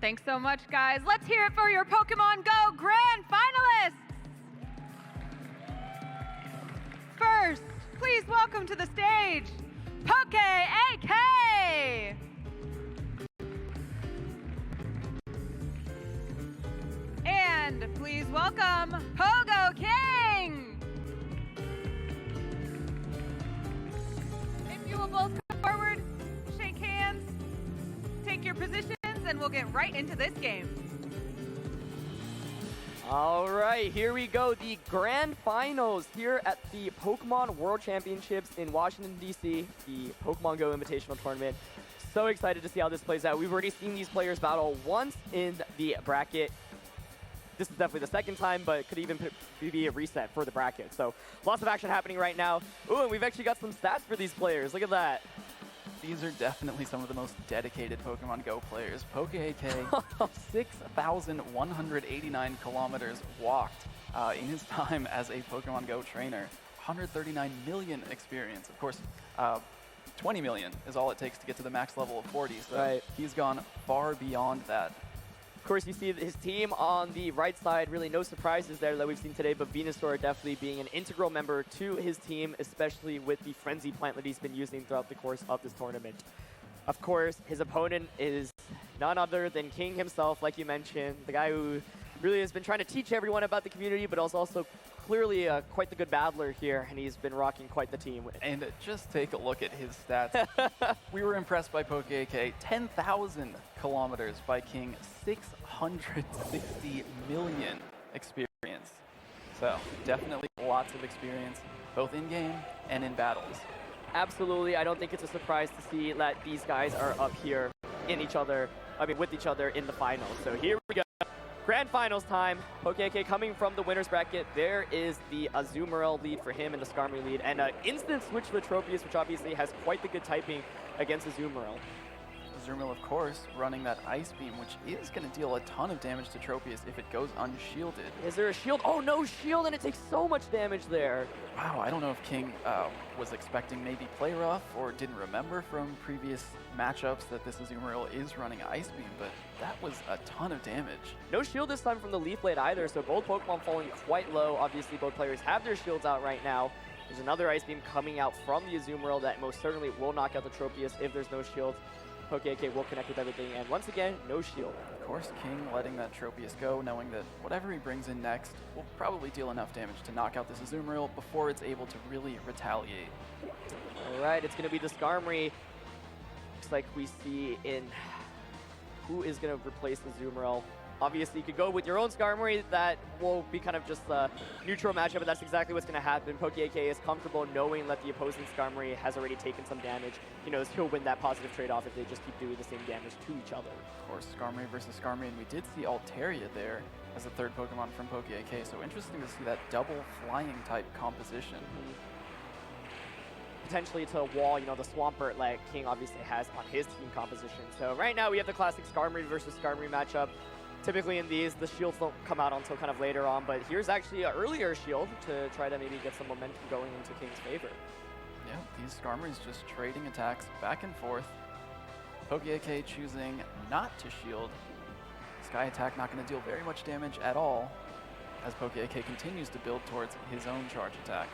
Thanks so much, guys. Let's hear it for your Pokemon Go Grand Finalists. First, please welcome to the stage, Pogokieng. And please welcome Pogokieng. If you will both come forward, shake hands, take your positions, and we'll get right into this game. All right, here we go. The grand finals here at the Pokemon World Championships in Washington, D.C., the Pokemon Go Invitational Tournament. So excited to see how this plays out. We've already seen these players battle once in the bracket. This is definitely the second time, but it could even be a reset for the bracket. So lots of action happening right now. Ooh, and we've actually got some stats for these players. Look at that. These are definitely some of the most dedicated Pokemon Go players. Pogokieng, 6,189 kilometers walked in his time as a Pokemon Go trainer. 139 million experience. Of course, 20 million is all it takes to get to the max level of 40. So he's gone far beyond that. Of course, you see his team on the right side. Really no surprises there that we've seen today, but Venusaur definitely being an integral member to his team, especially with the Frenzy plant that he's been using throughout the course of this tournament. Of course, his opponent is none other than Kieng himself, like you mentioned, the guy who really has been trying to teach everyone about the community, but also clearly quite the good battler here, and he's been rocking quite the team. And just take a look at his stats. We were impressed by Pogokieng. 10,000 kilometers by Kieng. 660 million experience. So definitely lots of experience, both in-game and in battles. Absolutely. I don't think it's a surprise to see that these guys are up here with each other in the finals. So here we go. Grand finals time. Pogokieng coming from the winner's bracket. There is the Azumarill lead for him and the Skarmory lead. And an instant switch to the Tropius, which obviously has quite the good typing against Azumarill. Azumarill, of course, running that Ice Beam, which is going to deal a ton of damage to Tropius if it goes unshielded. Is there a shield? Oh, no shield, and it takes so much damage there. Wow, I don't know if Kieng was expecting maybe Play Rough or didn't remember from previous matchups that this Azumarill is running Ice Beam, but that was a ton of damage. No shield this time from the Leaf Blade either, so both Pokemon falling quite low. Obviously, both players have their shields out right now. There's another Ice Beam coming out from the Azumarill that most certainly will knock out the Tropius if there's no shield. Pogokieng will connect with everything, and once again, no shield. Of course, Kieng letting that Tropius go, knowing that whatever he brings in next will probably deal enough damage to knock out this Azumarill before it's able to really retaliate. All right, it's going to be the Skarmory. Looks like we see in who is going to replace the Azumarill. Obviously, you could go with your own Skarmory. That will be kind of just a neutral matchup, but that's exactly what's going to happen. Pogokieng is comfortable knowing that the opposing Skarmory has already taken some damage. He knows he'll win that positive trade-off if they just keep doing the same damage to each other. Of course, Skarmory versus Skarmory, and we did see Altaria there as the third Pokemon from Pogokieng, so interesting to see that double flying type composition. Potentially to a wall, the Swampert like Kieng obviously has on his team composition. So right now we have the classic Skarmory versus Skarmory matchup. Typically in these, the shields don't come out until kind of later on, but here's actually an earlier shield to try to maybe get some momentum going into Kieng's favor. Yeah, these Skarmory's just trading attacks back and forth. Pogokieng choosing not to shield. Sky Attack not going to deal very much damage at all as Pogokieng continues to build towards his own charge attack.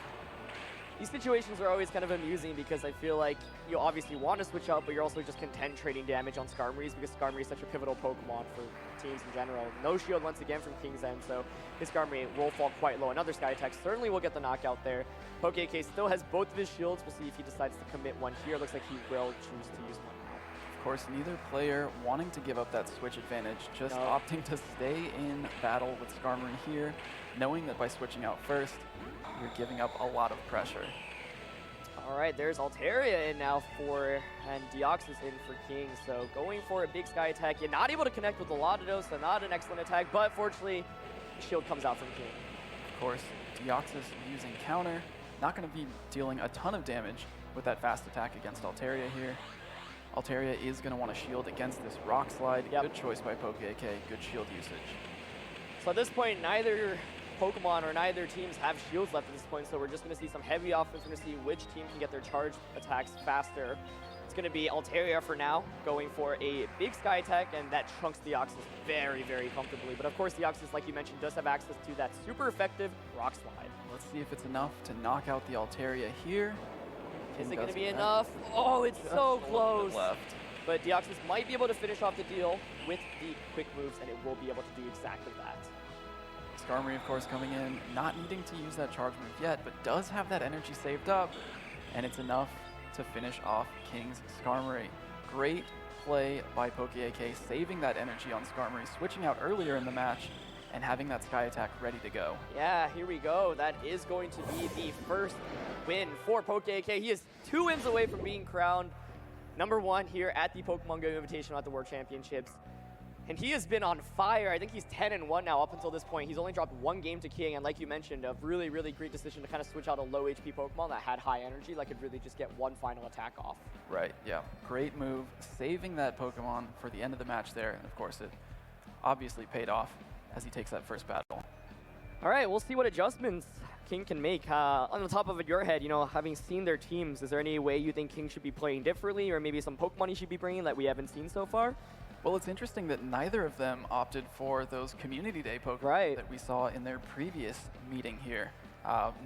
These situations are always kind of amusing because I feel like you obviously want to switch out, but you're also just content trading damage on Skarmory's because Skarmory is such a pivotal Pokemon for teams in general. No shield once again from Kieng's end, so his Skarmory will fall quite low. Another Sky Attack certainly will get the knockout there. Pogokieng still has both of his shields. We'll see if he decides to commit one here. Looks like he will choose to use one now. Of course, neither player wanting to give up that switch advantage, just opting to stay in battle with Skarmory here, knowing that by switching out first, you're giving up a lot of pressure. All right, there's Altaria in now and Deoxys in for Kieng. So going for a big Sky Attack. You're not able to connect with a lot of those, so not an excellent attack, but fortunately, the shield comes out from Kieng. Of course, Deoxys using counter, not going to be dealing a ton of damage with that fast attack against Altaria here. Altaria is going to want to shield against this Rock Slide. Yep. Good choice by Pogokieng, good shield usage. So at this point, neither Pokemon or neither teams have shields left at this point, so we're just going to see some heavy offense. We're going to see which team can get their charge attacks faster. It's going to be Altaria for now, going for a big sky attack, and that chunks Deoxys very, very comfortably. But of course, Deoxys, like you mentioned, does have access to that super effective Rock Slide. Let's see if it's enough to knock out the Altaria here. Is it going to be enough? Oh, it's so close. Left. But Deoxys might be able to finish off the deal with the quick moves, and it will be able to do exactly that. Skarmory, of course, coming in, not needing to use that charge move yet, but does have that energy saved up, and it's enough to finish off King's Skarmory. Great play by Pogokieng, saving that energy on Skarmory, switching out earlier in the match, and having that sky attack ready to go. Yeah, here we go. That is going to be the first win for Pogokieng. He is 2 wins away from being crowned #1 here at the Pokemon Go Invitational at the World Championships. And he has been on fire. I think he's 10-1 now up until this point. He's only dropped 1 game to Kieng, and like you mentioned, a really, really great decision to kind of switch out a low HP Pokemon that had high energy that could really just get one final attack off. Right, yeah. Great move, saving that Pokemon for the end of the match there. And of course, it obviously paid off as he takes that first battle. All right, we'll see what adjustments Kieng can make. On the top of your head, you know, having seen their teams, is there any way you think Kieng should be playing differently, or maybe some Pokemon he should be bringing that we haven't seen so far? Well, it's interesting that neither of them opted for those Community Day Pokemon that we saw in their previous meeting here.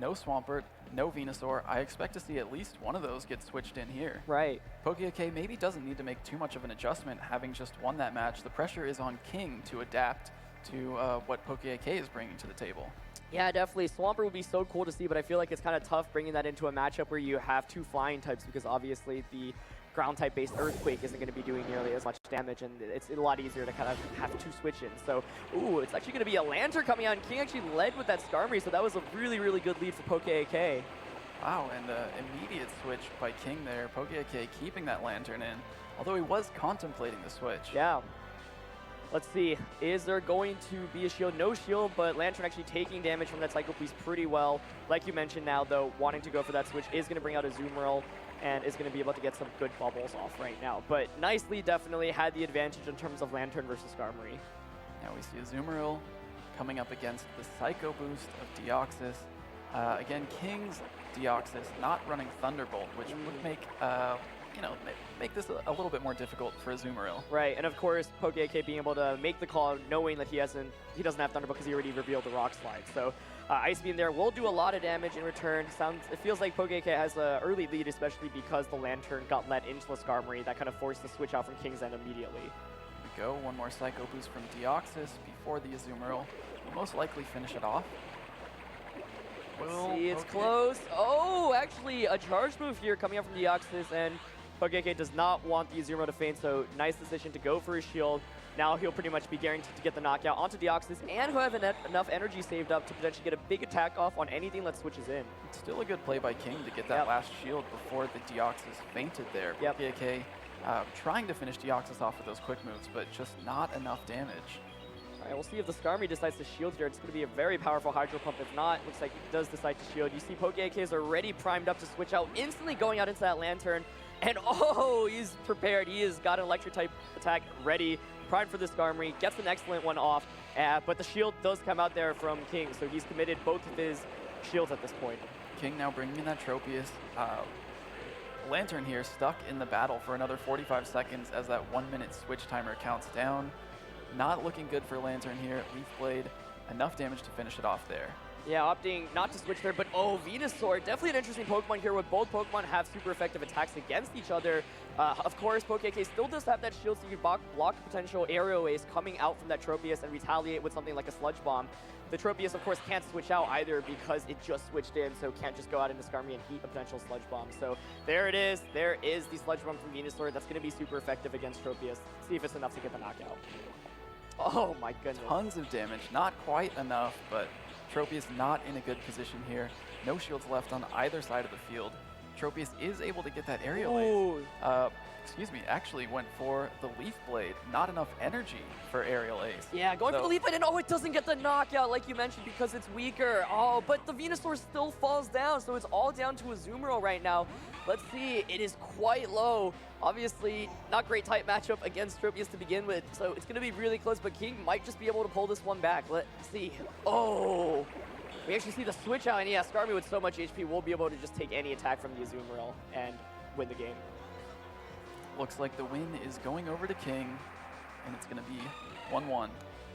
No Swampert, no Venusaur. I expect to see at least one of those get switched in here. Right. Pogokieng maybe doesn't need to make too much of an adjustment, having just won that match. The pressure is on Kieng to adapt to what Pogokieng is bringing to the table. Yeah, definitely. Swampert would be so cool to see, but I feel like it's kind of tough bringing that into a matchup where you have 2 flying types, because obviously the ground type based Earthquake isn't going to be doing nearly as much damage, and it's a lot easier to kind of have 2 switch-ins. So, ooh, it's actually going to be a Lantern coming out, and Kieng actually led with that Skarmory, so that was a really, really good lead for Pogokieng. Wow, and immediate switch by Kieng there. Pogokieng keeping that Lantern in, although he was contemplating the switch. Yeah. Let's see, is there going to be a shield? No shield, but Lantern actually taking damage from that Psycho Piece pretty well. Like you mentioned now, though, wanting to go for that switch is going to bring out a Azumarill, and is going to be able to get some good bubbles off right now. But nicely, definitely had the advantage in terms of Lantern versus Skarmory. Now we see Azumarill coming up against the Psycho Boost of Deoxys. Again, Kieng's Deoxys not running Thunderbolt, which would make make this a little bit more difficult for Azumarill. Right, and of course, Pogokieng being able to make the call knowing that he doesn't have Thunderbolt because he already revealed the Rock Slide. So Ice Beam there will do a lot of damage in return. It feels like Pogokieng has an early lead, especially because the Lantern got let into the Skarmory. That kind of forced the switch out from Kieng's end immediately. Here we go, one more Psycho Boost from Deoxys before the Azumarill will most likely finish it off. See, it's close. Oh, actually, a charge move here coming up from Deoxys, and Pogokieng does not want the Azumarill to feint, so nice decision to go for his shield. Now he'll pretty much be guaranteed to get the knockout onto Deoxys, and he'll have enough energy saved up to potentially get a big attack off on anything that switches in. It's still a good play by Kieng to get that last shield before the Deoxys fainted there. Pogokieng trying to finish Deoxys off with those quick moves, but just not enough damage. All right, we'll see if the Skarmory decides to shield here. It's going to be a very powerful Hydro Pump. If not, looks like it does decide to shield. You see Pogokieng is already primed up to switch out, instantly going out into that Lantern. And oh, he's prepared. He has got an electric type attack ready, primed for the Skarmory, gets an excellent one off. But the shield does come out there from Kieng, so he's committed both of his shields at this point. Kieng now bringing in that Tropius. Lantern here stuck in the battle for another 45 seconds as that 1-minute switch timer counts down. Not looking good for Lantern here. Leaf Blade, enough damage to finish it off there. Yeah, opting not to switch there, but oh, Venusaur, definitely an interesting Pokemon here where both Pokemon have super effective attacks against each other. Of course, Pogokieng still does have that shield, so you can block potential aerial waves coming out from that Tropius and retaliate with something like a Sludge Bomb. The Tropius, of course, can't switch out either because it just switched in, so can't just go out into Skarmory and heat a potential Sludge Bomb. So there it is. There is the Sludge Bomb from Venusaur. That's going to be super effective against Tropius. See if it's enough to get the knockout. Oh my goodness. Tons of damage. Not quite enough, but Tropius not in a good position here. No shields left on either side of the field. Tropius is able to get that aerial ace. Actually went for the Leaf Blade. Not enough energy for aerial ace. Yeah, going for the Leaf Blade, and oh, it doesn't get the knockout like you mentioned because it's weaker. Oh, but the Venusaur still falls down, so it's all down to a Azumarill right now. Let's see, it is quite low. Obviously, not great type matchup against Tropius to begin with, so it's going to be really close, but Kieng might just be able to pull this one back. Let's see. Oh, we actually see the switch out, and yeah, Skarmory with so much HP will be able to just take any attack from the Azumarill and win the game. looks like the win is going over to Kieng, and it's going to be 1-1.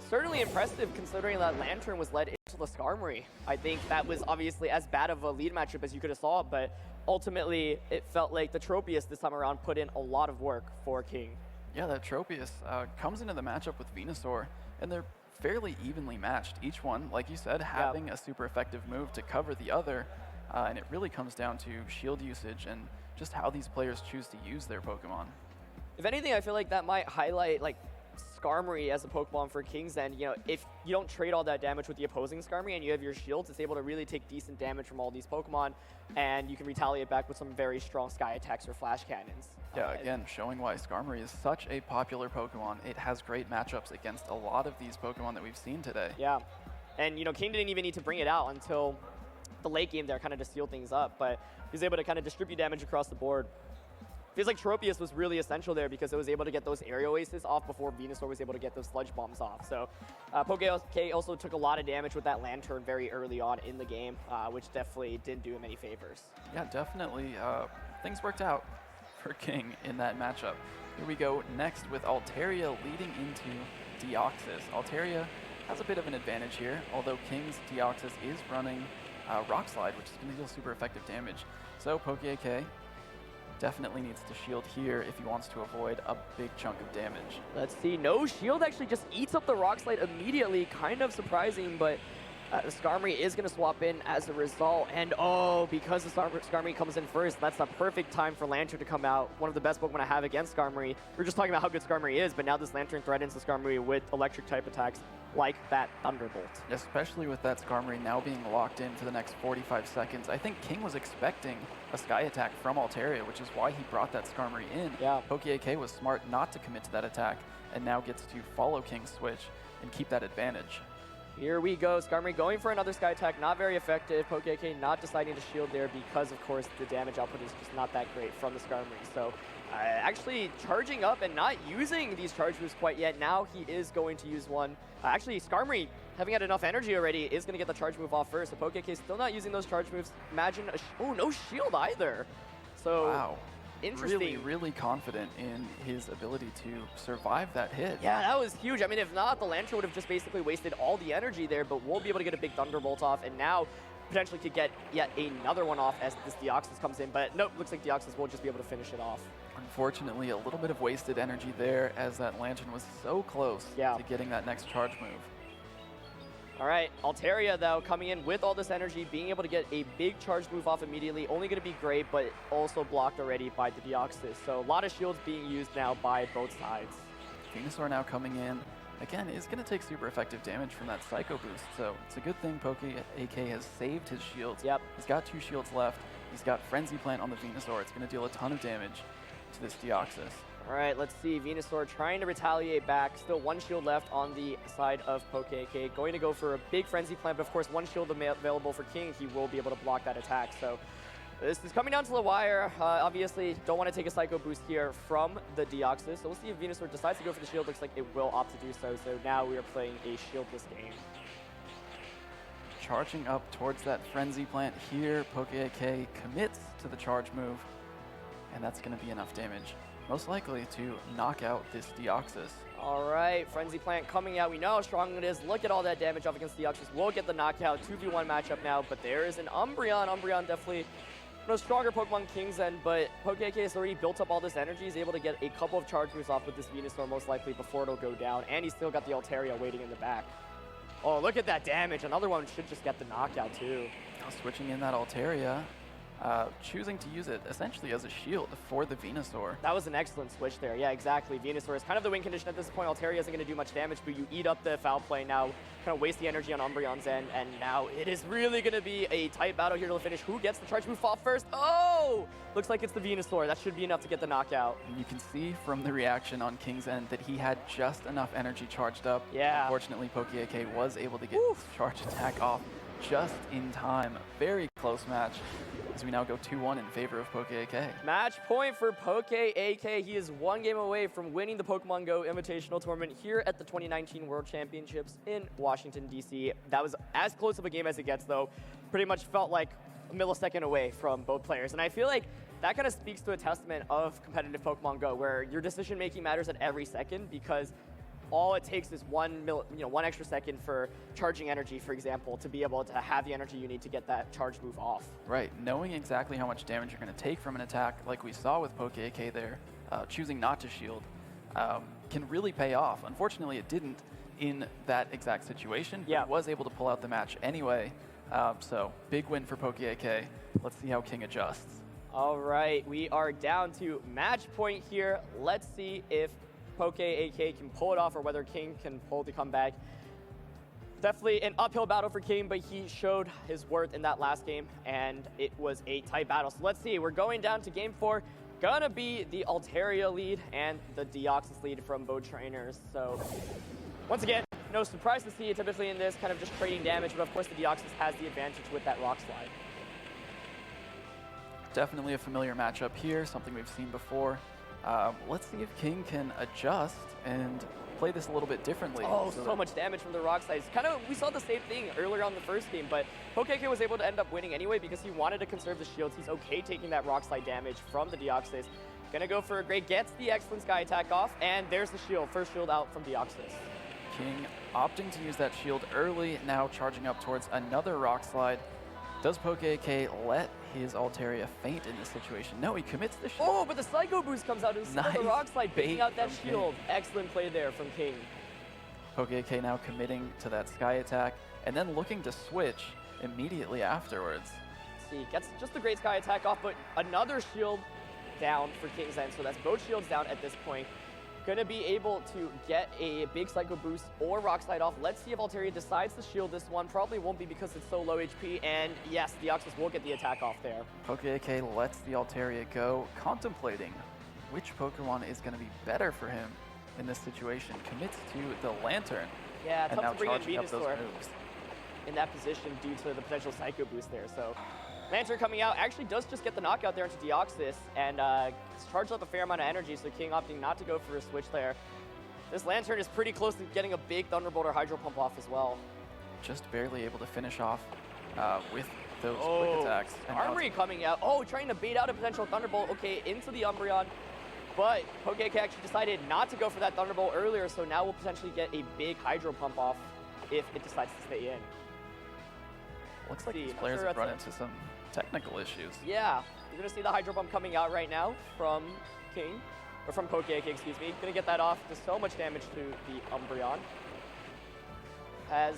Certainly impressive considering that Lantern was led into the Skarmory. I think that was obviously as bad of a lead matchup as you could have saw, but ultimately it felt like the Tropius this time around put in a lot of work for Kieng. Yeah, that Tropius comes into the matchup with Venusaur, and they're fairly evenly matched. Each one, like you said, having a super effective move to cover the other, and it really comes down to shield usage and just how these players choose to use their Pokemon. If anything, I feel like that might highlight like Skarmory as a Pokemon for King's End. You know, if you don't trade all that damage with the opposing Skarmory and you have your shields, it's able to really take decent damage from all these Pokemon, and you can retaliate back with some very strong Sky attacks or Flash Cannons. Yeah, again, showing why Skarmory is such a popular Pokemon. It has great matchups against a lot of these Pokemon that we've seen today. Yeah, and you know, King didn't even need to bring it out until the late game there, kind of to seal things up, but he was able to kind of distribute damage across the board. Feels like Tropius was really essential there because it was able to get those aerial aces off before Venusaur was able to get those sludge bombs off. So Pogokieng also took a lot of damage with that Lantern very early on in the game, which definitely didn't do him any favors. Yeah, definitely. Things worked out for Kieng in that matchup. Here we go next with Altaria leading into Deoxys. Altaria has a bit of an advantage here, although Kieng's Deoxys is running Rock Slide, which is going to deal super effective damage. So Pogokieng definitely needs to shield here if he wants to avoid a big chunk of damage. Let's see, no shield actually just eats up the Rock Slide immediately, kind of surprising, but the Skarmory is going to swap in as a result, and oh, because the Skarmory comes in first, that's the perfect time for Lantern to come out. One of the best Pokemon I have against Skarmory. We're just talking about how good Skarmory is, but now this Lantern threatens the Skarmory with electric type attacks like that Thunderbolt. Especially with that Skarmory now being locked in for the next 45 seconds. I think Kieng was expecting a Sky attack from Altaria, which is why he brought that Skarmory in. Yeah. Pogokieng was smart not to commit to that attack, and now gets to follow Kieng's switch and keep that advantage. Here we go, Skarmory going for another Sky attack, not very effective. Pogokieng not deciding to shield there because, of course, the damage output is just not that great from the Skarmory. So actually charging up and not using these charge moves quite yet. Now he is going to use one. Actually, Skarmory, having had enough energy already, is going to get the charge move off first. So Pogokieng still not using those charge moves. Imagine, oh, no shield either. So wow. Interesting. Really, really confident in his ability to survive that hit. Yeah, that was huge. I mean, if not, the Lantern would have just basically wasted all the energy there, but we'll be able to get a big Thunderbolt off, and now potentially could get yet another one off as this Deoxys comes in, but nope, looks like Deoxys will just be able to finish it off. Unfortunately, a little bit of wasted energy there as that Lantern was so close to getting that next charge move. All right, Altaria, though, coming in with all this energy, being able to get a big charge move off immediately, only going to be great, but also blocked already by the Deoxys. So a lot of shields being used now by both sides. Venusaur now coming in, again, is going to take super effective damage from that Psycho Boost, so it's a good thing Pogokieng has saved his shields. Yep. He's got 2 shields left. He's got Frenzy Plant on the Venusaur. It's going to deal a ton of damage to this Deoxys. All right, let's see. Venusaur trying to retaliate back. Still 1 shield left on the side of Pogokieng. Going to go for a big Frenzy Plant, but of course 1 shield available for Kieng. He will be able to block that attack. So this is coming down to the wire. Obviously, don't want to take a Psycho Boost here from the Deoxys. So we'll see if Venusaur decides to go for the shield. Looks like it will opt to do so. So now we are playing a shieldless game. Charging up towards that Frenzy Plant here. Pogokieng commits to the charge move, and that's going to be enough damage, most likely to knock out this Deoxys. All right, Frenzy Plant coming out. We know how strong it is. Look at all that damage off against Deoxys. We'll get the knockout. 2v1 matchup now, but there is an Umbreon. Umbreon definitely no stronger Pokemon King's End, but Pogokieng has already built up all this energy. He's able to get a couple of charge moves off with this Venusaur most likely before it'll go down, and he's still got the Altaria waiting in the back. Oh, look at that damage. Another one should just get the knockout too. Now switching in that Altaria. Choosing to use it essentially as a shield for the Venusaur. That was an excellent switch there. Yeah, exactly. Venusaur is kind of the win condition at this point. Altaria isn't going to do much damage, but you eat up the foul play now, kind of waste the energy on Umbreon's end, and now it is really going to be a tight battle here to the finish. Who gets the charge move off first? Oh! Looks like it's the Venusaur. That should be enough to get the knockout. And you can see from the reaction on King's End that he had just enough energy charged up. Yeah. Unfortunately, Pogokieng was able to get his charge attack off just in time. Very close match, as we now go 2-1 in favor of Pogokieng. Match point for Pogokieng. He is 1 game away from winning the Pokemon Go Invitational Tournament here at the 2019 World Championships in Washington, D.C. That was as close of a game as it gets, though. Pretty much felt like a millisecond away from both players. And I feel like that kind of speaks to a testament of competitive Pokemon Go, where your decision-making matters at every second, because all it takes is one extra second for charging energy, for example, to be able to have the energy you need to get that charge move off. Right, knowing exactly how much damage you're going to take from an attack, like we saw with Pogokieng there, choosing not to shield, can really pay off. Unfortunately, it didn't in that exact situation, but he was able to pull out the match anyway. So big win for Pogokieng. Let's see how Kieng adjusts. All right, we are down to match point here. Let's see if Pogokieng can pull it off or whether Kieng can pull the comeback. Definitely an uphill battle for Kieng, but he showed his worth in that last game, and it was a tight battle. So let's see, we're going down to game 4. Gonna be the Altaria lead and the Deoxys lead from both trainers. So once again, no surprise to see typically in this, kind of just trading damage, but of course the Deoxys has the advantage with that Rock Slide. Definitely a familiar matchup here, something we've seen before. Let's see if Kieng can adjust and play this a little bit differently. Oh, so much damage from the Rock Slides. Kind of, we saw the same thing earlier on the first game, but Pogokieng was able to end up winning anyway because he wanted to conserve the shields. He's okay taking that Rock Slide damage from the Deoxys. Gonna go for a great, gets the excellent Sky Attack off, and there's the shield, first shield out from Deoxys. Kieng opting to use that shield early, now charging up towards another Rock Slide. Does Pogokieng let his Altaria faint in this situation? No, he commits the shield. Oh, but the Psycho Boost comes out instead of the Rock Slide, picking out that shield. Excellent play there from Kieng. Pogokieng now committing to that Sky Attack, and then looking to switch immediately afterwards. Let's see, gets just a great Sky Attack off, but another shield down for Kieng's end, so that's both shields down at this point. Gonna be able to get a big Psycho Boost or Rock Slide off. Let's see if Altaria decides to shield this one. Probably won't be because it's so low HP, and yes, Deoxys will get the attack off there. Pogokieng lets the Altaria go, contemplating which Pokemon is gonna be better for him in this situation. Commits to the Lantern. Yeah, and tough now to bring in charging up those Venusaur moves. in that position due to the potential Psycho Boost there. So Lantern coming out actually does just get the knockout there into Deoxys and charged up a fair amount of energy, so Kieng opting not to go for a switch there. This Lantern is pretty close to getting a big Thunderbolt or Hydro Pump off as well. Just barely able to finish off with those quick attacks. And Armory coming out. Oh, trying to bait out a potential Thunderbolt. Okay, into the Umbreon. But Pogokieng actually decided not to go for that Thunderbolt earlier, so now we'll potentially get a big Hydro Pump off if it decides to stay in. Looks like these players have run into some technical issues. Yeah, you're going to see the Hydro Pump coming out right now from Kieng, or from Pogokieng, excuse me. Going to get that off. Does so much damage to the Umbreon. As,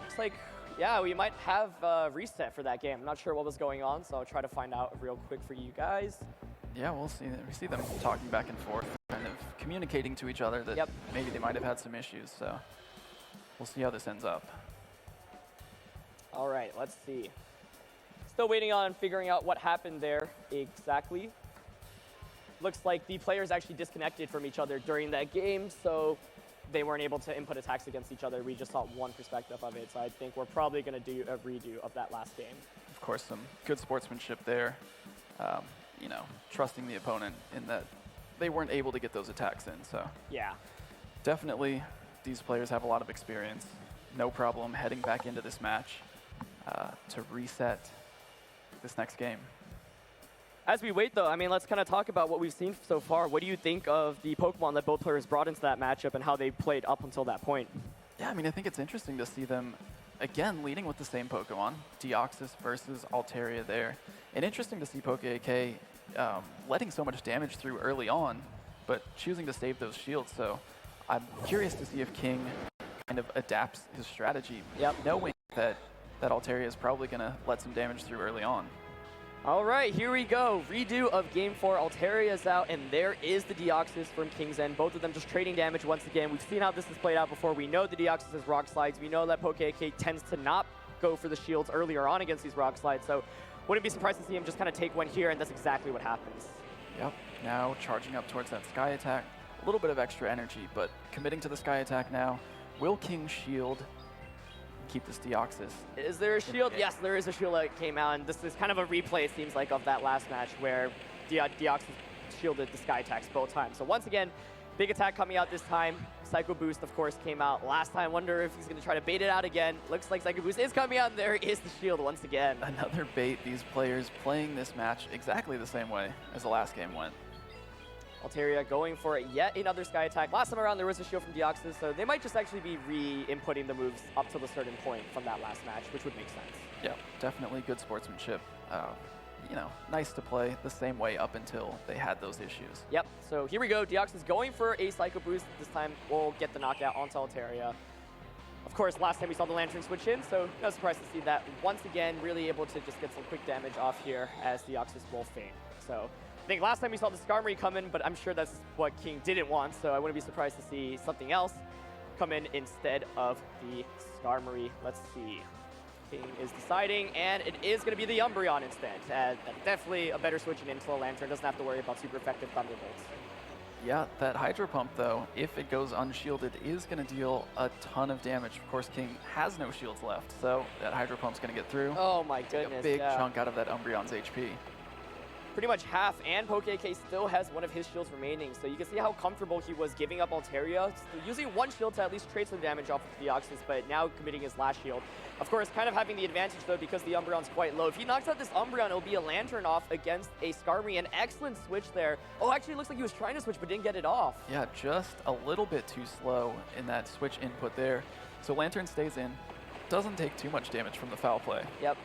looks like, yeah, we might have a reset for that game. I'm not sure what was going on, so I'll try to find out real quick for you guys. Yeah, we'll see. We see them talking back and forth, kind of communicating to each other that maybe they might have had some issues, so we'll see how this ends up. All right, let's see. Still waiting on figuring out what happened there exactly. Looks like the players actually disconnected from each other during that game, so they weren't able to input attacks against each other. We just saw one perspective of it, so I think we're probably going to do a redo of that last game. Of course, some good sportsmanship there. You know, trusting the opponent in that they weren't able to get those attacks in, so. Yeah. Definitely, these players have a lot of experience. No problem heading back into this match to reset this next game. As we wait, though, I mean, let's kind of talk about what we've seen so far. What do you think of the Pokemon that both players brought into that matchup and how they played up until that point? Yeah, I mean, I think it's interesting to see them, again, leading with the same Pokemon, Deoxys versus Altaria there. And interesting to see Pogokieng letting so much damage through early on, but choosing to save those shields. So I'm curious to see if Kieng kind of adapts his strategy, knowing that Altaria is probably going to let some damage through early on. All right, here we go. Redo of Game 4. Altaria's out, and there is the Deoxys from Kieng's end. Both of them just trading damage once again. We've seen how this has played out before. We know the Deoxys has Rock Slides. We know that Pogokieng tends to not go for the shields earlier on against these Rock Slides, so wouldn't be surprised to see him just kind of take one here, and that's exactly what happens. Yep, now charging up towards that Sky Attack. A little bit of extra energy, but committing to the Sky Attack now. Will Kieng shield? Keep this Deoxys. Is there a shield? Yes, there is a shield that came out, and this is kind of a replay, it seems like, of that last match where Deoxys shielded the Sky Attacks both times. So once again, big attack coming out this time. Psycho Boost, of course, came out last time. Wonder if he's going to try to bait it out again. Looks like Psycho Boost is coming out, and there is the shield once again. Another bait, these players playing this match exactly the same way as the last game went. Altaria going for yet another Sky Attack. Last time around, there was a shield from Deoxys, so they might just actually be re-inputting the moves up to a certain point from that last match, which would make sense. Yeah, definitely good sportsmanship. You know, nice to play the same way up until they had those issues. Yep, so here we go. Deoxys going for a Psycho Boost. This time, we'll get the knockout onto Altaria. Of course, last time we saw the Lantern switch in, so no surprise to see that once again, really able to just get some quick damage off here as Deoxys will faint. So I think last time we saw the Skarmory come in, but I'm sure that's what Kieng didn't want, so I wouldn't be surprised to see something else come in instead of the Skarmory. Let's see. Kieng is deciding, and it is going to be the Umbreon instead. Definitely a better switching into the Lantern. Doesn't have to worry about super effective Thunderbolts. Yeah, that Hydro Pump, though, if it goes unshielded, is going to deal a ton of damage. Of course, Kieng has no shields left, so that Hydro Pump's going to get through. Oh my goodness, a big chunk out of that Umbreon's HP. Pretty much half, and Pogokieng still has one of his shields remaining, so you can see how comfortable he was giving up Altaria, using one shield to at least trade some damage off of Deoxys, but now committing his last shield. Of course, kind of having the advantage, though, because the Umbreon's quite low. If he knocks out this Umbreon, it'll be a Lantern off against a Skarmory. An excellent switch there. Oh, actually, it looks like he was trying to switch, but didn't get it off. Yeah, just a little bit too slow in that switch input there. So Lantern stays in. Doesn't take too much damage from the foul play. Yep.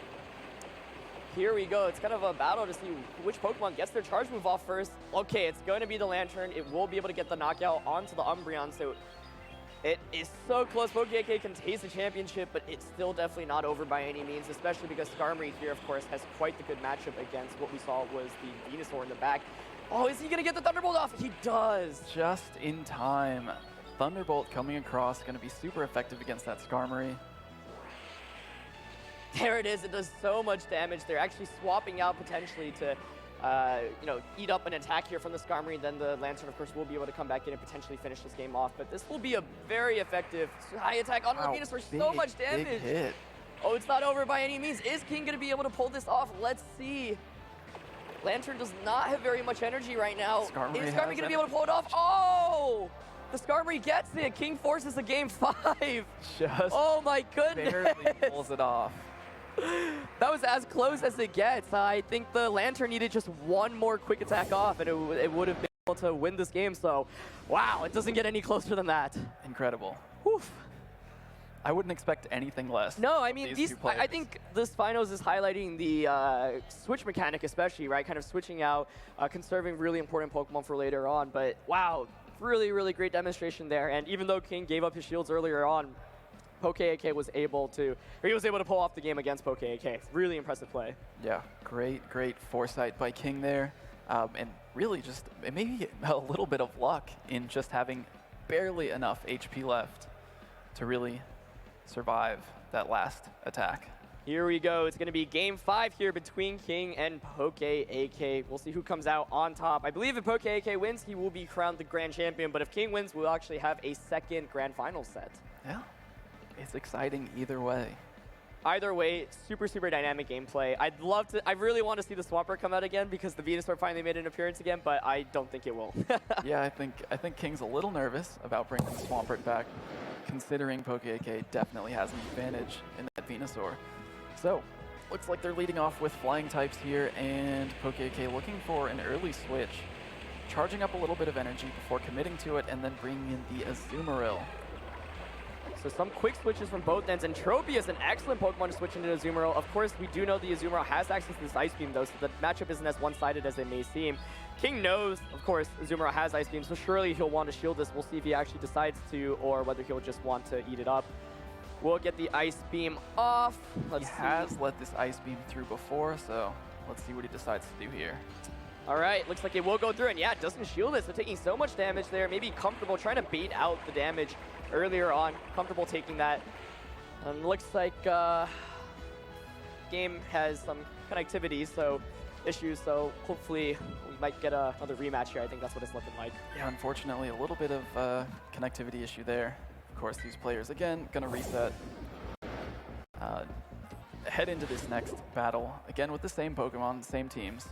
Here we go. It's kind of a battle to see which Pokemon gets their charge move off first. Okay, it's going to be the Lantern. It will be able to get the knockout onto the Umbreon, so it is so close. Pogokieng can taste the championship, but it's still definitely not over by any means, especially because Skarmory here, of course, has quite the good matchup against what we saw was the Venusaur in the back. Oh, is he going to get the Thunderbolt off? He does. Just in time. Thunderbolt coming across, going to be super effective against that Skarmory. There it is. It does so much damage. They're actually swapping out potentially to, you know, eat up an attack here from the Skarmory. Then the Lantern, of course, will be able to come back in and potentially finish this game off. But this will be a very effective high attack on the Venusaur. So much damage. Big hit. Oh, it's not over by any means. Is Kieng going to be able to pull this off? Let's see. Lantern does not have very much energy right now. Is Skarmory going to be able to pull it off? Oh! The Skarmory gets it. Kieng forces a game 5. Just oh my goodness. barely pulls it off. That was as close as it gets. I think the Lantern needed just one more quick attack off, and it would have been able to win this game. So, wow, it doesn't get any closer than that. Incredible. Oof. I wouldn't expect anything less. No, I mean, I I think this finals is highlighting the switch mechanic especially, right? Kind of switching out, conserving really important Pokemon for later on. But, wow, really, really great demonstration there. And even though Kieng gave up his shields earlier on, Pogokieng was able to pull off the game against Pogokieng. Really impressive play. Yeah, great foresight by Kieng there. And really just maybe a little bit of luck in just having barely enough HP left to really survive that last attack. Here we go. It's going to be game 5 here between Kieng and Pogokieng. We'll see who comes out on top. I believe if Pogokieng wins, he will be crowned the grand champion. But if Kieng wins, we'll actually have a second grand final set. Yeah. It's exciting either way. Either way, super, super dynamic gameplay. I really want to see the Swampert come out again because the Venusaur finally made an appearance again, but I don't think it will. Yeah, I think Kieng's a little nervous about bringing the Swampert back, considering Pogokieng definitely has an advantage in that Venusaur. So, looks like they're leading off with flying types here, and Pogokieng looking for an early switch, charging up a little bit of energy before committing to it, and then bringing in the Azumarill. So some quick switches from both ends, and Tropius, an excellent Pokemon to switch into Azumarill. Of course, we do know the Azumarill has access to this Ice Beam, though, so the matchup isn't as one-sided as it may seem. Kieng knows, of course, Azumarill has Ice Beam, so surely he'll want to shield this. We'll see if he actually decides to, or whether he'll just want to eat it up. We'll get the Ice Beam off. He has let this Ice Beam through before, so let's see what he decides to do here. All right, looks like it will go through, and yeah, it doesn't shield it, so taking so much damage there. Maybe comfortable trying to bait out the damage earlier on. Comfortable taking that. Looks like game has some connectivity, so issues, so hopefully we might get another rematch here. I think that's what it's looking like. Yeah, unfortunately, a little bit of connectivity issue there. Of course, these players, again, going to reset. Head into this next battle, again with the same Pokemon, same teams.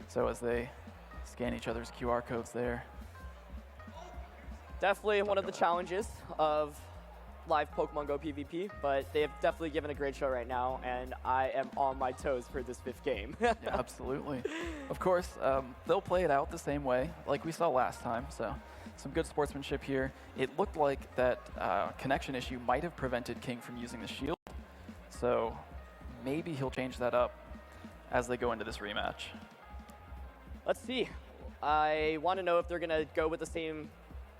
So as they scan each other's QR codes there. definitely one of the challenges of live Pokemon Go PvP, but they have definitely given a great show right now, and I am on my toes for this 5th game. Yeah, absolutely. Of course, they'll play it out the same way like we saw last time, so some good sportsmanship here. It looked like that connection issue might have prevented Kieng from using the shield, so maybe he'll change that up as they go into this rematch. Let's see. I want to know if they're going to go with the same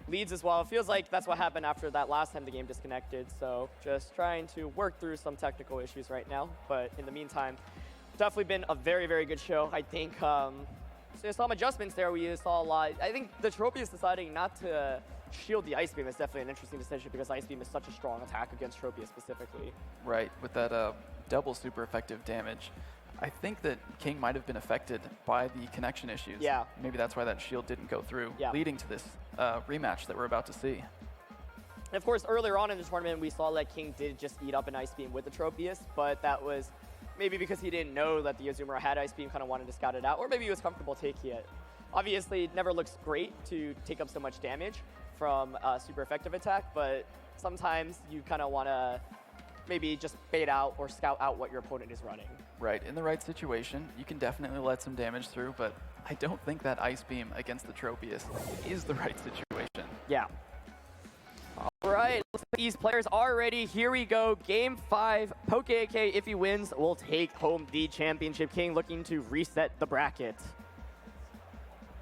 leads as well. It feels like that's what happened after that last time the game disconnected, so just trying to work through some technical issues right now. But in the meantime, definitely been a very, very good show. I think so some adjustments there. We saw a lot. I think the Tropius deciding not to shield the Ice Beam is definitely an interesting decision because Ice Beam is such a strong attack against Tropius specifically. Right, with that double super effective damage. I think that Kieng might have been affected by the connection issues. Yeah. Maybe that's why that shield didn't go through, leading to this rematch that we're about to see. And of course, earlier on in the tournament, we saw that Kieng did just eat up an Ice Beam with the Tropius, but that was maybe because he didn't know that the Azumarill had Ice Beam, kind of wanted to scout it out, or maybe he was comfortable taking it. Obviously, it never looks great to take up so much damage from a super effective attack, but sometimes you kind of want to maybe just bait out or scout out what your opponent is running. Right, in the right situation, you can definitely let some damage through, but I don't think that Ice Beam against the Tropius is the right situation. Yeah. All right, looks like these players are ready. Here we go, Game 5. Pogokieng, if he wins, will take home the championship. Kieng looking to reset the bracket.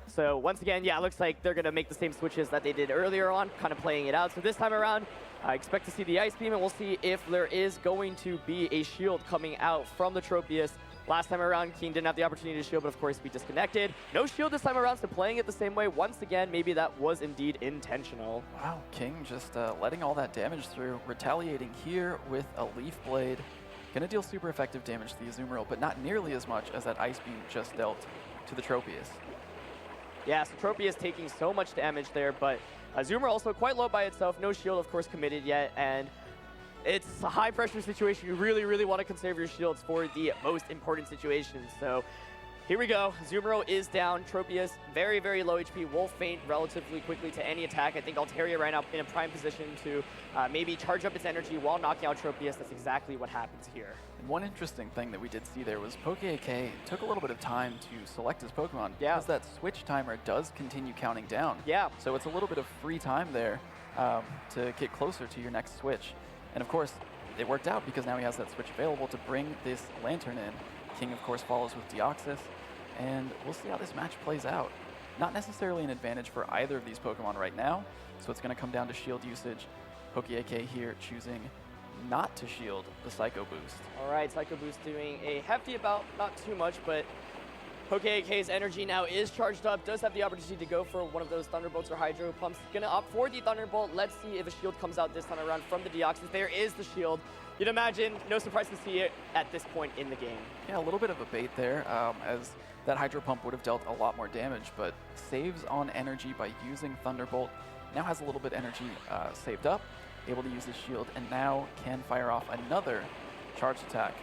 So once again, yeah, it looks like they're going to make the same switches that they did earlier on, kind of playing it out. So this time around, I expect to see the Ice Beam, and we'll see if there is going to be a shield coming out from the Tropius. Last time around, Kieng didn't have the opportunity to shield, but of course, we disconnected. No shield this time around, so playing it the same way. Once again, maybe that was indeed intentional. Wow, Kieng just letting all that damage through, retaliating here with a Leaf Blade. Gonna deal super effective damage to the Azumarill, but not nearly as much as that Ice Beam just dealt to the Tropius. Yeah, so Tropius taking so much damage there, but Azumarill also quite low by itself. No shield, of course, committed yet, and it's a high-pressure situation. You really, really want to conserve your shields for the most important situations. So here we go. Azumarill is down. Tropius, very, very low HP, will faint relatively quickly to any attack. I think Altaria ran up in a prime position to maybe charge up its energy while knocking out Tropius. That's exactly what happens here. And one interesting thing that we did see there was Pogokieng took a little bit of time to select his Pokemon. Yeah. Because that switch timer does continue counting down. Yeah. So it's a little bit of free time there to get closer to your next switch. And of course, it worked out because now he has that switch available to bring this Lantern in. Kieng, of course, follows with Deoxys, and we'll see how this match plays out. Not necessarily an advantage for either of these Pokemon right now, so it's going to come down to shield usage. Pogokieng here choosing not to shield the Psycho Boost. All right, Psycho Boost doing a hefty amount, not too much, but Pogokieng's energy now is charged up, does have the opportunity to go for one of those Thunderbolts or Hydro Pumps. Gonna opt for the Thunderbolt. Let's see if a shield comes out this time around from the Deoxys. There is the shield. You'd imagine, no surprise to see it at this point in the game. Yeah, a little bit of a bait there, as that Hydro Pump would have dealt a lot more damage, but saves on energy by using Thunderbolt. Now has a little bit energy saved up, able to use his shield, and now can fire off another charged attack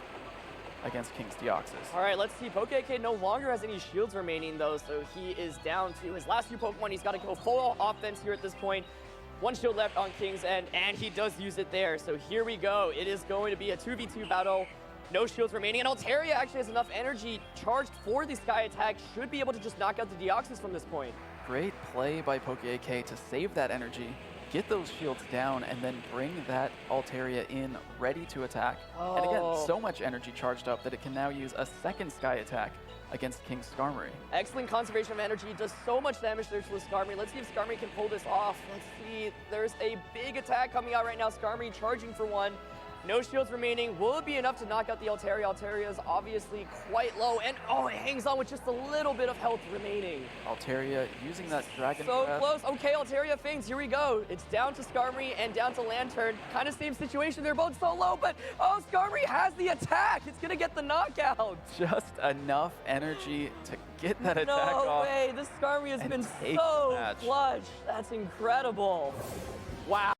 against Kieng's Deoxys. All right, let's see. Pogokieng no longer has any shields remaining, though, so he is down to his last few Pokemon. He's got to go full offense here at this point. One shield left on Kieng's end, and he does use it there. So here we go. It is going to be a 2v2 battle. No shields remaining, and Altaria actually has enough energy charged for the Sky attack. Should be able to just knock out the Deoxys from this point. Great play by Pogokieng to save that energy, get those shields down, and then bring that Altaria in ready to attack. Oh. And again, so much energy charged up that it can now use a second Sky attack against Kieng's Skarmory. Excellent conservation of energy, does so much damage there to the Skarmory. Let's see if Skarmory can pull this off. Let's see, there's a big attack coming out right now. Skarmory charging for one. No shields remaining. Will it be enough to knock out the Altaria? Altaria is obviously quite low, and oh, it hangs on with just a little bit of health remaining. Altaria using that Dragon So Breath. close. Okay, Altaria faints. Here we go. It's down to Skarmory and down to Lantern. Kind of same situation. They're both so low, but oh, Skarmory has the attack. It's going to get the knockout. Just enough energy to get that attack off. No way. This Skarmory has been take so the match. clutch. That's incredible. Wow.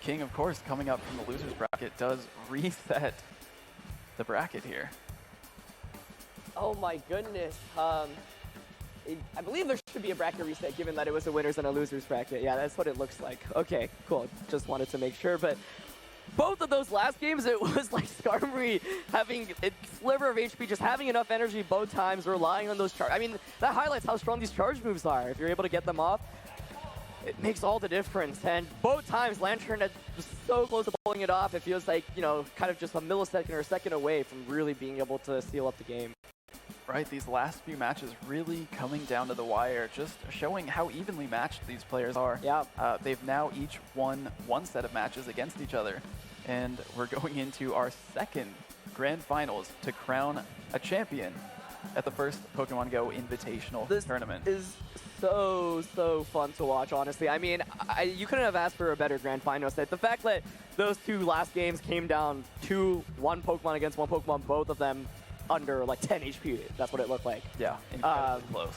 Kieng, of course, coming up from the loser's bracket, does reset the bracket here. Oh my goodness. I believe there should be a bracket reset given that it was a winners and a losers bracket. Yeah, that's what it looks like. Okay, cool. Just wanted to make sure, but both of those last games, it was like Skarmory having a sliver of HP, just having enough energy both times, relying on those charge. I mean, that highlights how strong these charge moves are. If you're able to get them off, it makes all the difference. And both times, Lantern was so close to pulling it off. It feels like, you know, kind of just a millisecond or a second away from really being able to seal up the game. Right, these last few matches really coming down to the wire, just showing how evenly matched these players are. Yeah. They've now each won one set of matches against each other, and we're going into our second grand finals to crown a champion at the first Pokemon Go Invitational tournament. This is so fun to watch, honestly. I mean, you couldn't have asked for a better grand final set. The fact that those two last games came down to one Pokemon against one Pokemon, both of them under like 10 HP. That's what it looked like. Yeah, incredibly close.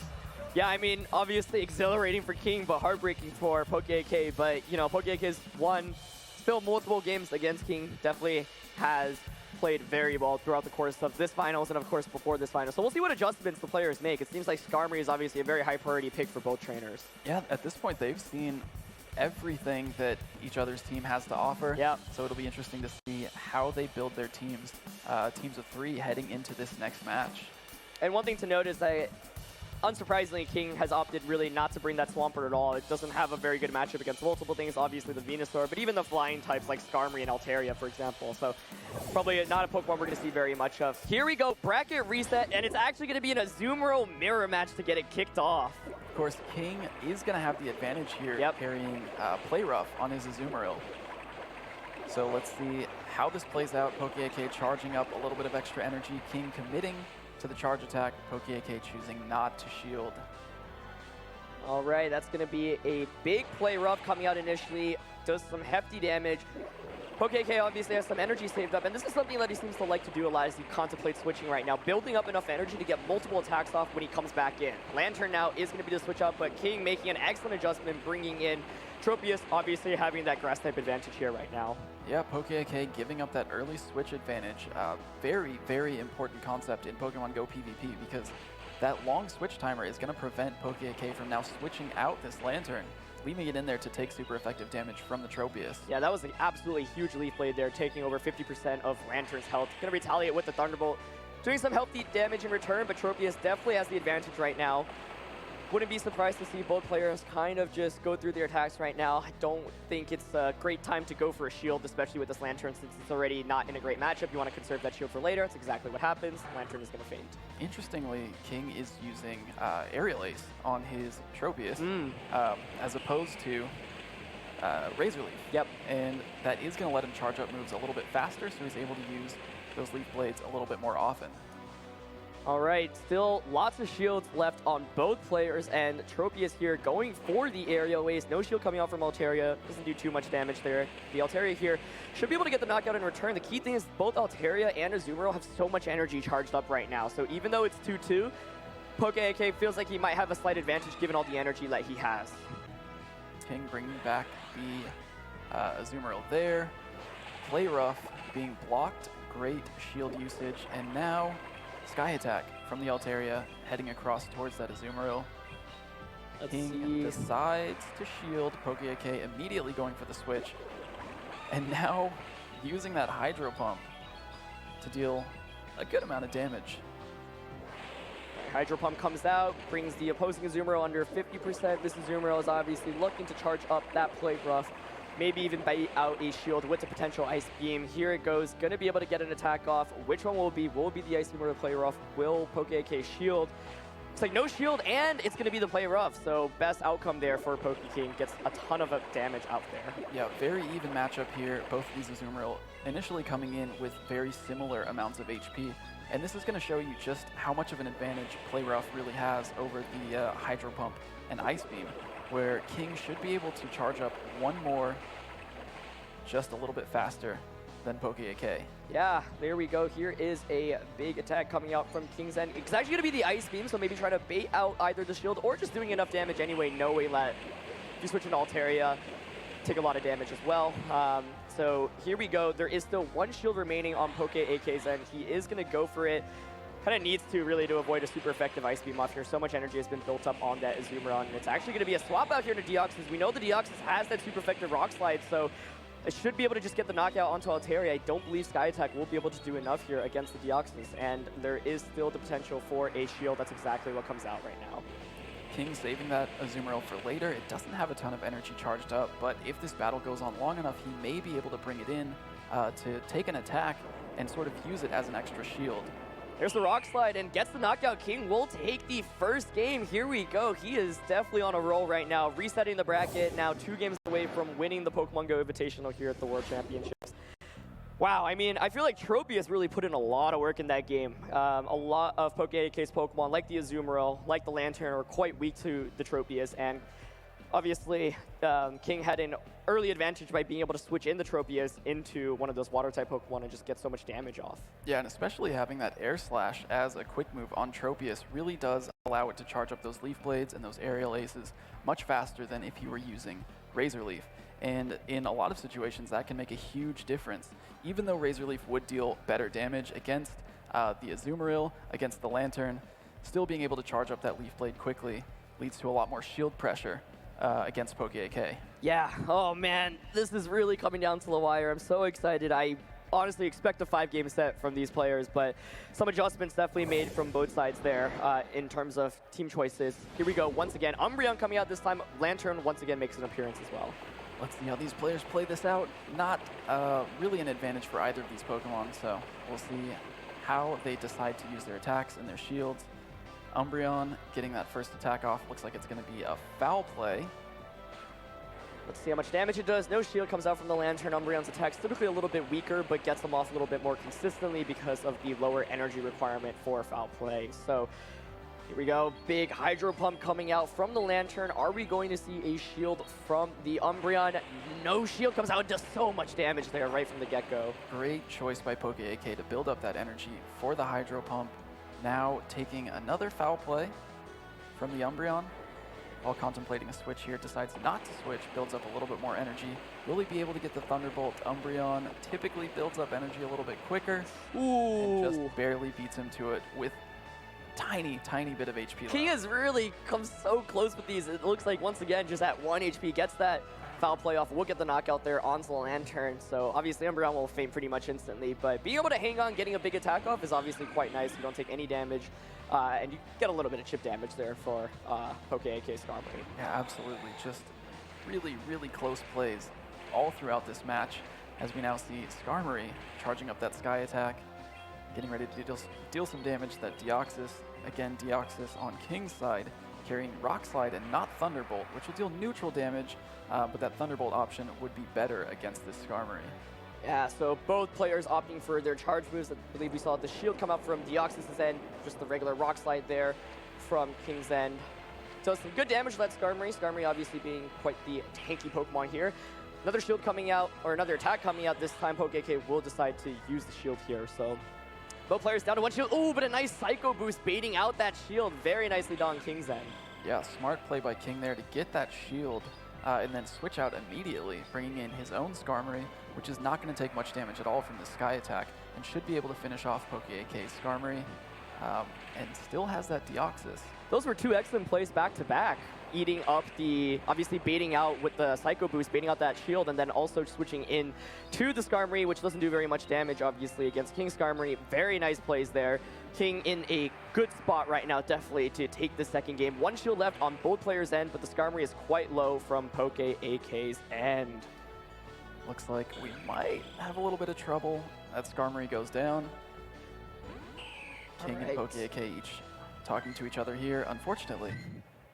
Yeah, I mean, obviously exhilarating for Kieng, but heartbreaking for Pogokieng. But, you know, Pogokieng has won still multiple games against Kieng. Definitely has played very well throughout the course of this finals and, of course, before this final. So we'll see what adjustments the players make. It seems like Skarmory is obviously a very high priority pick for both trainers. Yeah, at this point, they've seen everything that each other's team has to offer. Yeah. So it'll be interesting to see how they build their teams, teams of 3 heading into this next match. And one thing to note is that, unsurprisingly, Kieng has opted really not to bring that Swampert at all. It doesn't have a very good matchup against multiple things, obviously the Venusaur, but even the flying types like Skarmory and Altaria, for example. So probably not a Pokemon we're going to see very much of. Here we go, bracket reset, and it's actually going to be an Azumarill mirror match to get it kicked off. Of course, Kieng is going to have the advantage here, carrying Play Rough on his Azumarill. So let's see how this plays out. Pogokieng charging up a little bit of extra energy. Kieng committing to the charge attack. Pogokieng choosing not to shield. All right, that's going to be a big Play Rough coming out initially. Does some hefty damage. Pogokieng obviously has some energy saved up, and this is something that he seems to like to do a lot as he contemplates switching right now, building up enough energy to get multiple attacks off when he comes back in. Lantern now is going to be the switch up, but Kieng making an excellent adjustment, bringing in Tropius, obviously having that grass type advantage here right now. Yeah, Pogokieng giving up that early switch advantage. Very, very important concept in Pokemon Go PvP, because that long switch timer is going to prevent Pogokieng from now switching out this Lantern, leaving it in there to take super effective damage from the Tropius. Yeah, that was an absolutely huge leaf blade there, taking over 50% of Lantern's health. Gonna retaliate with the Thunderbolt, doing some healthy damage in return, but Tropius definitely has the advantage right now. Wouldn't be surprised to see both players kind of just go through their attacks right now. I don't think it's a great time to go for a shield, especially with this Lantern, since it's already not in a great matchup. You want to conserve that shield for later. That's exactly what happens. Lantern is going to faint. Interestingly, Kieng is using Aerial Ace on his Tropius, as opposed to Razor Leaf. Yep. And that is going to let him charge up moves a little bit faster, so he's able to use those Leaf Blades a little bit more often. All right, still lots of shields left on both players, and Tropius here going for the aerial ace. No shield coming out from Altaria. Doesn't do too much damage there. The Altaria here should be able to get the knockout in return. The key thing is both Altaria and Azumarill have so much energy charged up right now. So even though it's 2-2, Pogokieng feels like he might have a slight advantage given all the energy that he has. Kieng bringing back the Azumarill there. Play Rough being blocked. Great shield usage. And now Sky Attack from the Altaria, heading across towards that Azumarill. Kieng decides to shield. Pogokieng immediately going for the switch. And now using that Hydro Pump to deal a good amount of damage. Hydro Pump comes out, brings the opposing Azumarill under 50%. This Azumarill is obviously looking to charge up that Play Rough. Maybe even bait out a shield with the potential Ice Beam. Here it goes, gonna be able to get an attack off. Which one will it be? Will it be the Ice Beam or the Play Rough? Will Pogokieng shield? It's like no shield, and it's gonna be the Play Rough. So best outcome there for Pogokieng. Gets a ton of damage out there. Yeah, very even matchup here. Both of these Azumarill initially coming in with very similar amounts of HP. And this is gonna show you just how much of an advantage Play Rough really has over the Hydro Pump and Ice Beam, where Kieng should be able to charge up one more just a little bit faster than Pogokieng. Yeah, there we go. Here is a big attack coming out from Kieng's end. It's actually going to be the Ice Beam, so maybe try to bait out either the shield or just doing enough damage anyway. No way let, if you switch into Altaria, take a lot of damage as well. So here we go. There is still one shield remaining on Pogokieng's end. He is going to go for it. kind of needs to really to avoid a super effective Ice Beam off here. So much energy has been built up on that Azumarill, and it's actually going to be a swap out here to Deoxys. We know the Deoxys has that super effective Rock Slide, so it should be able to just get the knockout onto Altaria. I don't believe Sky Attack will be able to do enough here against the Deoxys, and there is still the potential for a shield. That's exactly what comes out right now. King saving that Azumarill for later. It doesn't have a ton of energy charged up, but if this battle goes on long enough, he may be able to bring it in to take an attack and sort of use it as an extra shield. There's the Rock Slide and gets the knockout. King will take the first game. Here we go. He is definitely on a roll right now, resetting the bracket, now 2 games away from winning the Pokemon Go Invitational here at the World Championships. Wow, I mean, I feel like Tropius really put in a lot of work in that game. A lot of Pokémon's Pokemon, like the Azumarill, like the Lantern, are quite weak to the Tropius, and obviously, King had an early advantage by being able to switch in the Tropius into one of those Water-type Pokemon and just get so much damage off. Yeah, and especially having that Air Slash as a quick move on Tropius really does allow it to charge up those Leaf Blades and those Aerial Aces much faster than if you were using Razor Leaf. And in a lot of situations, that can make a huge difference. Even though Razor Leaf would deal better damage against the Azumarill, against the Lantern, still being able to charge up that Leaf Blade quickly leads to a lot more shield pressure against Pogokieng. Yeah, oh man, this is really coming down to the wire. I'm so excited. I honestly expect a 5-game set from these players, but some adjustments definitely made from both sides there in terms of team choices. Here we go, once again, Umbreon coming out this time. Lantern once again makes an appearance as well. Let's see how these players play this out. Not really an advantage for either of these Pokemon, so we'll see how they decide to use their attacks and their shields. Umbreon getting that first attack off. Looks like it's going to be a foul play. Let's see how much damage it does. No shield comes out from the Lantern. Umbreon's attacks typically a little bit weaker, but gets them off a little bit more consistently because of the lower energy requirement for foul play. So here we go. Big Hydro Pump coming out from the Lantern. Are we going to see a shield from the Umbreon? No shield comes out and does so much damage there right from the get-go. Great choice by Pogokieng to build up that energy for the Hydro Pump. Now taking another foul play from the Umbreon. While contemplating a switch here, decides not to switch, builds up a little bit more energy. Will he be able to get the Thunderbolt? Umbreon typically builds up energy a little bit quicker. Ooh. And just barely beats him to it with tiny bit of HP left. He has really come so close with these. It looks like once again just at 1 HP gets that foul play off. We'll get the knockout there onto the Lantern. So obviously Umbreon will faint pretty much instantly, but being able to hang on, getting a big attack off is obviously quite nice. You don't take any damage, and you get a little bit of chip damage there for Pokémon Skarmory. Yeah, absolutely. Just really close plays all throughout this match, as we now see Skarmory charging up that Sky Attack, getting ready to deal some damage to that Deoxys. Again, Deoxys on King's side, carrying Rock Slide and not Thunderbolt, which will deal neutral damage, but that Thunderbolt option would be better against this Skarmory. Yeah, so both players opting for their charge moves. I believe we saw the shield come out from Deoxys' end, just the regular Rock Slide there from King's end. So some good damage to that Skarmory. Skarmory obviously being quite the tanky Pokemon here. Another shield coming out, or another attack coming out. This time Pogokieng will decide to use the shield here. So both players down to 1 shield. Oh, but a nice Psycho Boost baiting out that shield. Very nicely done on King's end. Yeah, smart play by King there to get that shield and then switch out immediately, bringing in his own Skarmory, which is not going to take much damage at all from the Sky Attack, and should be able to finish off Pogokieng's Skarmory, and still has that Deoxys. Those were 2 excellent plays back-to-back, eating up the, obviously baiting out with the Psycho Boost, baiting out that shield, and then also switching in to the Skarmory, which doesn't do very much damage, obviously, against King Skarmory. Very nice plays there. King in a good spot right now, definitely, to take the second game. 1 shield left on both players' end, but the Skarmory is quite low from Pokeak's end. Looks like we might have a little bit of trouble. That Skarmory goes down. King and Pogokieng each talking to each other here. Unfortunately,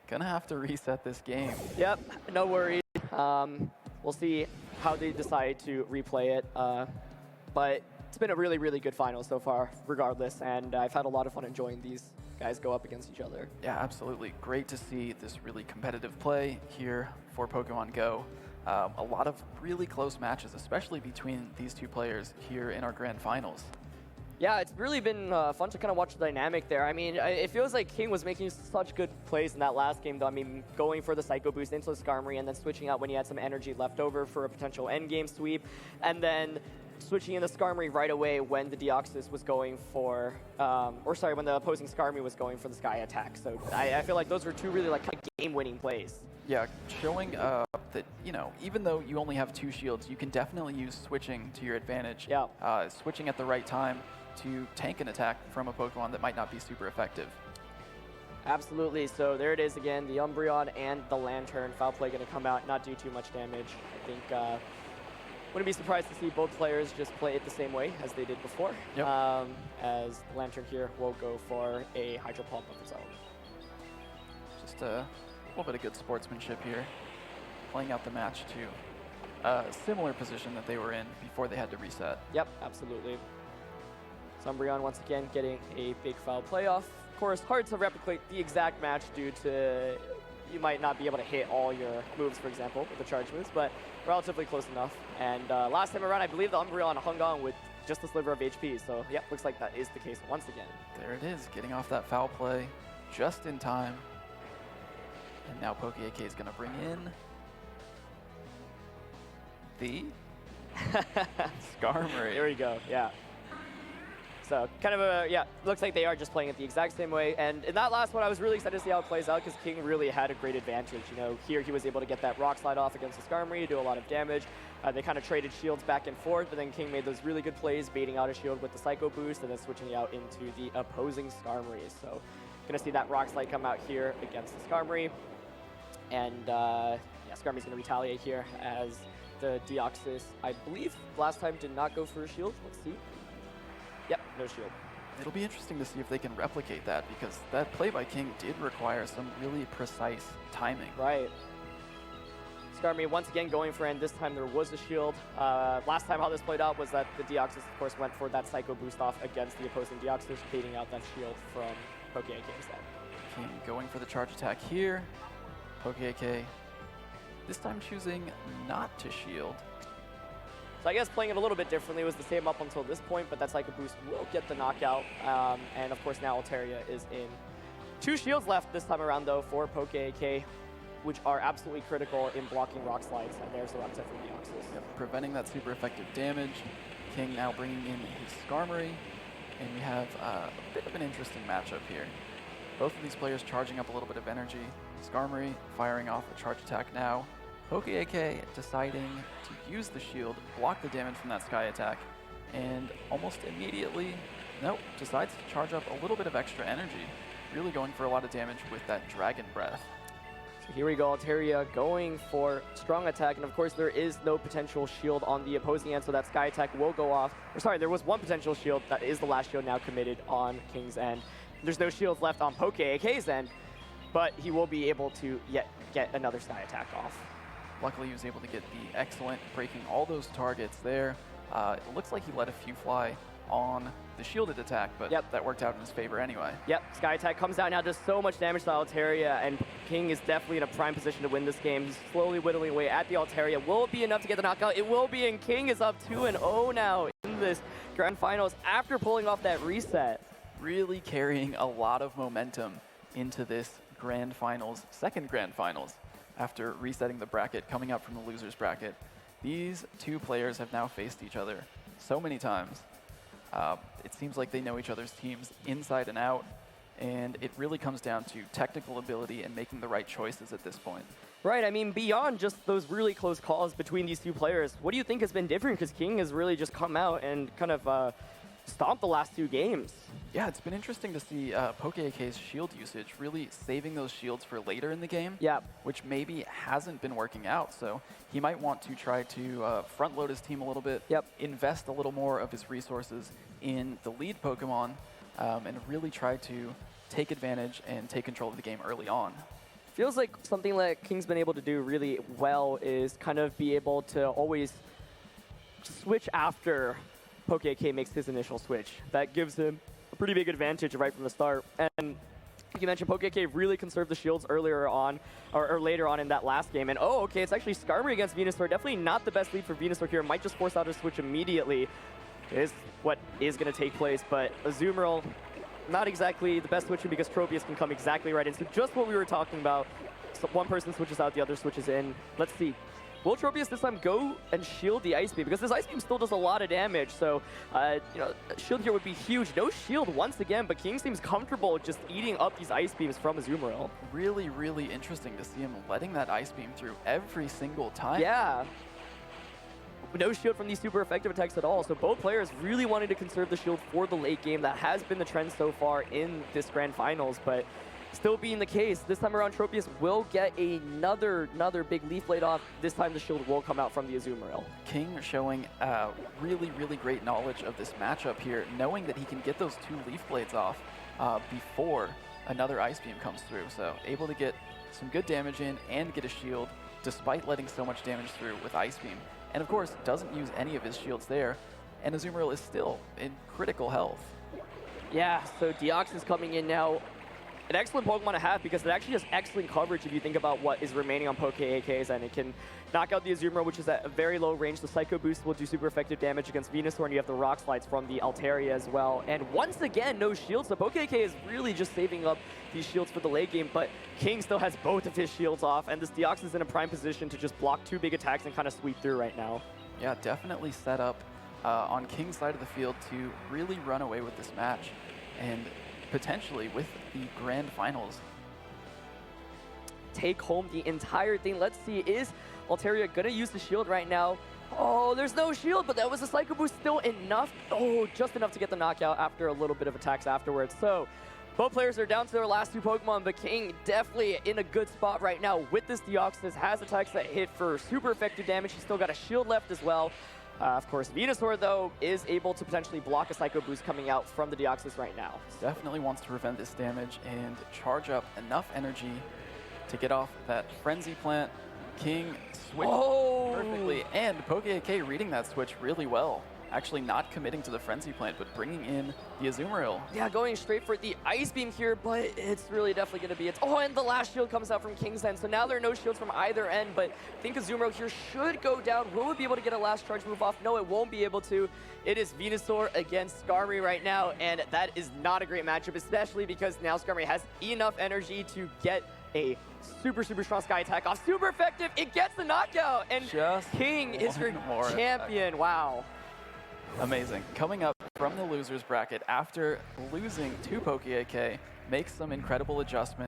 gonna have to reset this game. Yep, no worries. We'll see how they decide to replay it. But it's been a really good final so far, regardless, and I've had a lot of fun enjoying these guys go up against each other. Yeah, absolutely. Great to see this really competitive play here for Pokemon Go. A lot of really close matches, especially between these 2 players here in our grand finals. Yeah, it's really been fun to kind of watch the dynamic there. I mean, it feels like King was making such good plays in that last game, though. I mean, going for the Psycho Boost into the Skarmory and then switching out when he had some energy left over for a potential endgame sweep. And then switching in the Skarmory right away when the Deoxys was going for, when the opposing Skarmory was going for the Sky attack. So I feel like those were two really like kind of game-winning plays. Yeah, showing that, you know, even though you only have 2 shields, you can definitely use switching to your advantage. Yeah. Switching at the right time to tank an attack from a Pokemon that might not be super effective. Absolutely. So there it is again, the Umbreon and the Lantern. Foul Play going to come out, not do too much damage. I think wouldn't be surprised to see both players just play it the same way as they did before. Yep. As the Lantern here will go for a Hydro Pump of its own. Just a little bit of good sportsmanship here, playing out the match to a similar position that they were in before they had to reset. Yep, absolutely. So Umbreon once again getting a big foul play off. Of course, hard to replicate the exact match due to you might not be able to hit all your moves, for example, with the charge moves, but relatively close enough. And last time around, I believe the Umbreon hung on with just a sliver of HP. So, yep, looks like that is the case once again. There it is, getting off that foul play just in time. And now Pogokieng is going to bring in the Skarmory. There we go, yeah. So kind of looks like they are just playing it the exact same way. And in that last one, I was really excited to see how it plays out because Kieng really had a great advantage. You know, here he was able to get that Rock Slide off against the Skarmory, do a lot of damage. They kind of traded shields back and forth, but then Kieng made those really good plays, baiting out a shield with the Psycho Boost and then switching out into the opposing Skarmory. So gonna see that Rock Slide come out here against the Skarmory. And Skarmory's gonna retaliate here as the Deoxys, I believe, last time did not go for a shield. Let's see. Yep, no shield. It'll be interesting to see if they can replicate that because that play by Kieng did require some really precise timing. Right. Skarmory once again going for it, and this time there was a shield. Last time how this played out was that the Deoxys, of course, went for that Psycho Boost off against the opposing Deoxys, baiting out that shield from Pogokieng instead. Kieng going for the charge attack here. Pogokieng this time choosing not to shield. So I guess playing it a little bit differently was the same up until this point, but that Psycho Boost will get the knockout. And of course now Altaria is in. 2 shields left this time around though for Pogokieng, which are absolutely critical in blocking Rock Slides. And there's the upset from Deoxys. Yep, preventing that super effective damage. Kieng now bringing in his Skarmory. And we have a bit of an interesting matchup here. Both of these players charging up a little bit of energy. Skarmory firing off a charge attack now. Pogokieng deciding to use the shield, block the damage from that Sky attack, and almost immediately, decides to charge up a little bit of extra energy, really going for a lot of damage with that Dragon Breath. So here we go, Altaria going for strong attack, and of course there is no potential shield on the opposing end, so that Sky attack will go off. Or sorry, there was one potential shield, that is the last shield now committed on Kieng's end. There's no shields left on Pogokieng's end, but he will be able to yet get another Sky attack off. Luckily, he was able to get the excellent breaking all those targets there. It looks like he let a few fly on the shielded attack, but that worked out in his favor anyway. Yep, Sky attack comes out now, does so much damage to Altaria, and Kieng is definitely in a prime position to win this game. He's slowly whittling away at the Altaria. Will it be enough to get the knockout? It will be, and Kieng is up 2-0 now in this Grand Finals after pulling off that reset. Really carrying a lot of momentum into this Grand Finals, second Grand Finals. After resetting the bracket, coming up from the loser's bracket. These 2 players have now faced each other so many times. It seems like they know each other's teams inside and out, and it really comes down to technical ability and making the right choices at this point. Right, I mean, beyond just those really close calls between these 2 players, what do you think has been different? Because Kieng has really just come out and kind of stomped the last 2 games. Yeah, it's been interesting to see Pogokieng's shield usage, really saving those shields for later in the game, which maybe hasn't been working out. So he might want to try to front load his team a little bit, invest a little more of his resources in the lead Pokemon, and really try to take advantage and take control of the game early on. Feels like something that Kieng's been able to do really well is kind of be able to always switch after Pogokieng makes his initial switch. That gives him a pretty big advantage right from the start. And like you mentioned, Pogokieng really conserved the shields earlier on, or later on in that last game. And okay, it's actually Skarmory against Venusaur. Definitely not the best lead for Venusaur here. Might just force out a switch immediately. Is what is going to take place. But Azumarill, not exactly the best switching because Tropius can come exactly right in. So just what we were talking about. So one person switches out, the other switches in. Let's see. will Tropius this time go and shield the Ice Beam? Because this Ice Beam still does a lot of damage, so you know, shield here would be huge. No shield once again, but Kieng seems comfortable just eating up these Ice Beams from Azumarill. Really, really interesting to see him letting that Ice Beam through every single time. Yeah. No shield from these super effective attacks at all, so both players really wanting to conserve the shield for the late game. That has been the trend so far in this Grand Finals, but still being the case, this time around Tropius will get another big Leaf Blade off. This time the shield will come out from the Azumarill. Kieng showing really, really great knowledge of this matchup here, knowing that he can get those 2 Leaf Blades off before another Ice Beam comes through. So able to get some good damage in and get a shield despite letting so much damage through with Ice Beam. And of course, doesn't use any of his shields there, and Azumarill is still in critical health. Yeah, so Deox is coming in now. An excellent Pokemon to have because it actually has excellent coverage if you think about what is remaining on Pokeak's, and it can knock out the Azumarill, which is at a very low range. The Psycho Boost will do super effective damage against Venusaur, and you have the Rock Slides from the Altaria as well. And once again, no shields. So Pokeak is really just saving up these shields for the late game, but Kieng still has both of his shields off, and this Deox is in a prime position to just block 2 big attacks and kind of sweep through right now. Yeah, definitely set up on Kieng's side of the field to really run away with this match, and potentially with the Grand Finals. Take home the entire thing. Let's see, is Altaria gonna use the shield right now? Oh, there's no shield, but that was a Psycho Boost still enough. Oh, just enough to get the knockout after a little bit of attacks afterwards. So both players are down to their last 2 Pokemon, but Kieng definitely in a good spot right now with this Deoxys. Has attacks that hit for super effective damage. He's still got a shield left as well. Of course, Venusaur, though, is able to potentially block a Psycho Boost coming out from the Deoxys right now. Definitely wants to prevent this damage and charge up enough energy to get off that Frenzy Plant. Kieng switched perfectly, and Pokeak reading that switch really well. Actually not committing to the Frenzy Plant, but bringing in the Azumarill. Yeah, going straight for the Ice Beam here, but it's really definitely going to be it. Oh, and the last shield comes out from Kieng's end, so now there are no shields from either end, but I think Azumarill here should go down. Will it be able to get a last charge move off? No, it won't be able to. It is Venusaur against Skarmory right now, and that is not a great matchup, especially because now Skarmory has enough energy to get a super strong Sky Attack off. Super effective. It gets the knockout, and Just Kieng is your champion. Wow. Amazing. Coming up from the losers bracket after losing to Pokeak, makes some incredible adjustments.